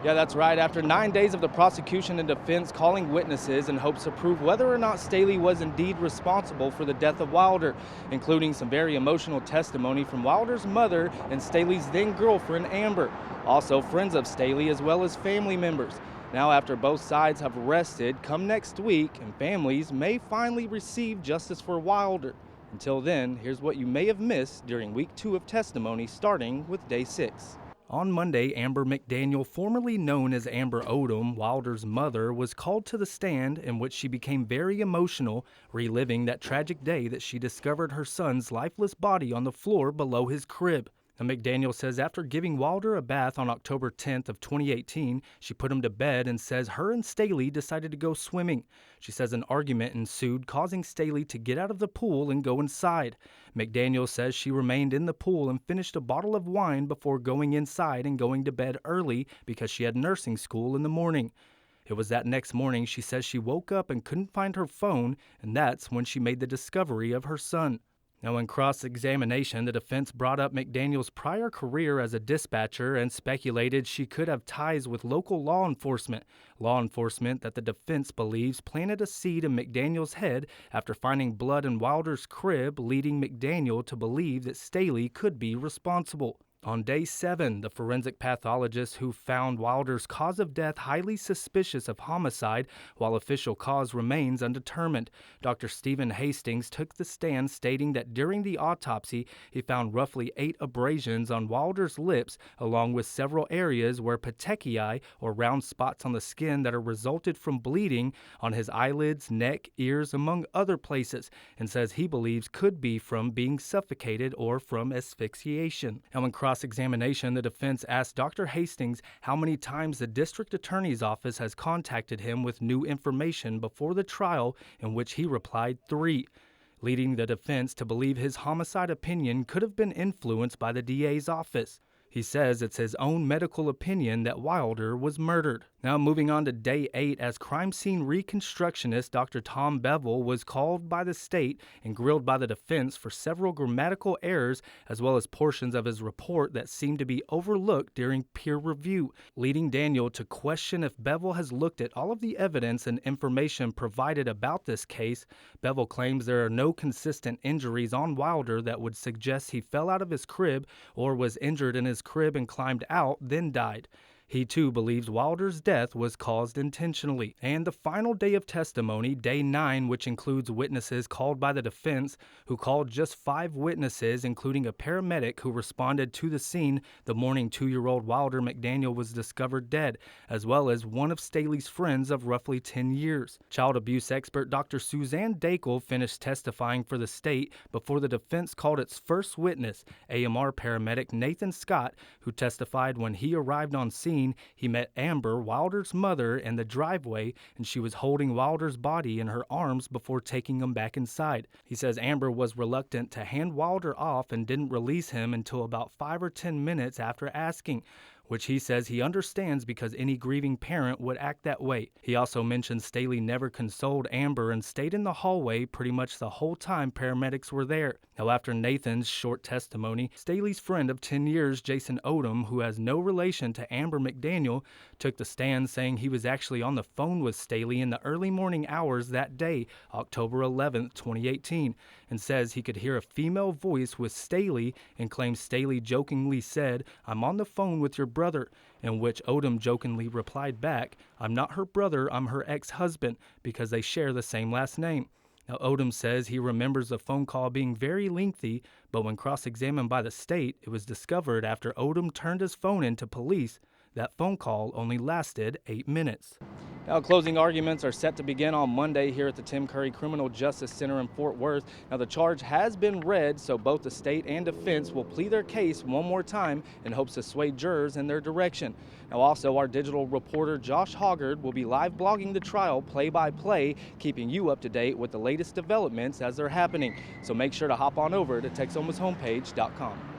Yeah, that's right. After 9 days of the prosecution and defense calling witnesses in hopes to prove whether or not Staley was indeed responsible for the death of Wilder, including some very emotional testimony from Wilder's mother and Staley's then girlfriend, Amber. Also, friends of Staley as well as family members. Now, after both sides have rested, come next week, and families may finally receive justice for Wilder. Until then, here's what you may have missed during week 2 of testimony, starting with day 6. On Monday, Amber McDaniel, formerly known as Amber Odom, Wilder's mother, was called to the stand, in which she became very emotional, reliving that tragic day that she discovered her son's lifeless body on the floor below his crib. Now, McDaniel says after giving Wilder a bath on October 10th of 2018, she put him to bed and says her and Staley decided to go swimming. She says an argument ensued, causing Staley to get out of the pool and go inside. McDaniel says she remained in the pool and finished a bottle of wine before going inside and going to bed early because she had nursing school in the morning. It was that next morning she says she woke up and couldn't find her phone, and that's when she made the discovery of her son. Now, in cross-examination, the defense brought up McDaniel's prior career as a dispatcher and speculated she could have ties with local law enforcement that the defense believes planted a seed in McDaniel's head after finding blood in Wilder's crib, leading McDaniel to believe that Staley could be responsible. On day 7, the forensic pathologist who found Wilder's cause of death highly suspicious of homicide, while official cause remains undetermined. Dr. Stephen Hastings took the stand, stating that during the autopsy, he found roughly 8 abrasions on Wilder's lips, along with several areas where petechiae, or round spots on the skin that are resulted from bleeding, on his eyelids, neck, ears, among other places, and says he believes could be from being suffocated or from asphyxiation. Now, in cross-examination, the defense asked Dr. Hastings how many times the district attorney's office has contacted him with new information before the trial, in which he replied 3, leading the defense to believe his homicide opinion could have been influenced by the DA's office. He says it's his own medical opinion that Wilder was murdered. Now, moving on to day 8, as crime scene reconstructionist Dr. Tom Bevel was called by the state and grilled by the defense for several grammatical errors, as well as portions of his report that seemed to be overlooked during peer review, leading Daniel to question if Bevel has looked at all of the evidence and information provided about this case. Bevel claims there are no consistent injuries on Wilder that would suggest he fell out of his crib or was injured in his crib and climbed out, then died. He too believes Wilder's death was caused intentionally. And the final day of testimony, day 9, which includes witnesses called by the defense, who called just 5 witnesses, including a paramedic who responded to the scene the morning 2-year-old Wilder McDaniel was discovered dead, as well as one of Staley's friends of roughly 10 years. Child abuse expert Dr. Suzanne Dakel finished testifying for the state before the defense called its first witness, AMR paramedic Nathan Scott, who testified when he arrived on scene, he met Amber, Wilder's mother, in the driveway, and she was holding Wilder's body in her arms before taking him back inside. He says Amber was reluctant to hand Wilder off and didn't release him until about 5 or 10 minutes after asking, which he says he understands because any grieving parent would act that way. He also mentioned Staley never consoled Amber and stayed in the hallway pretty much the whole time paramedics were there. Now, after Nathan's short testimony, Staley's friend of 10 years, Jason Odom, who has no relation to Amber McDaniel, took the stand, saying he was actually on the phone with Staley in the early morning hours that day, October 11th, 2018, and says he could hear a female voice with Staley and claims Staley jokingly said, "I'm on the phone with your brother," in which Odom jokingly replied back, "I'm not her brother, I'm her ex-husband," because they share the same last name. Now, Odom says he remembers the phone call being very lengthy, but when cross-examined by the state, it was discovered after Odom turned his phone in to police that phone call only lasted 8 minutes. Now, closing arguments are set to begin on Monday here at the Tim Curry Criminal Justice Center in Fort Worth. Now, the charge has been read, so both the state and defense will plead their case one more time in hopes to sway jurors in their direction. Now, also, our digital reporter Josh Hoggard will be live blogging the trial play-by-play, keeping you up to date with the latest developments as they're happening. So make sure to hop on over to Texomashomepage.com.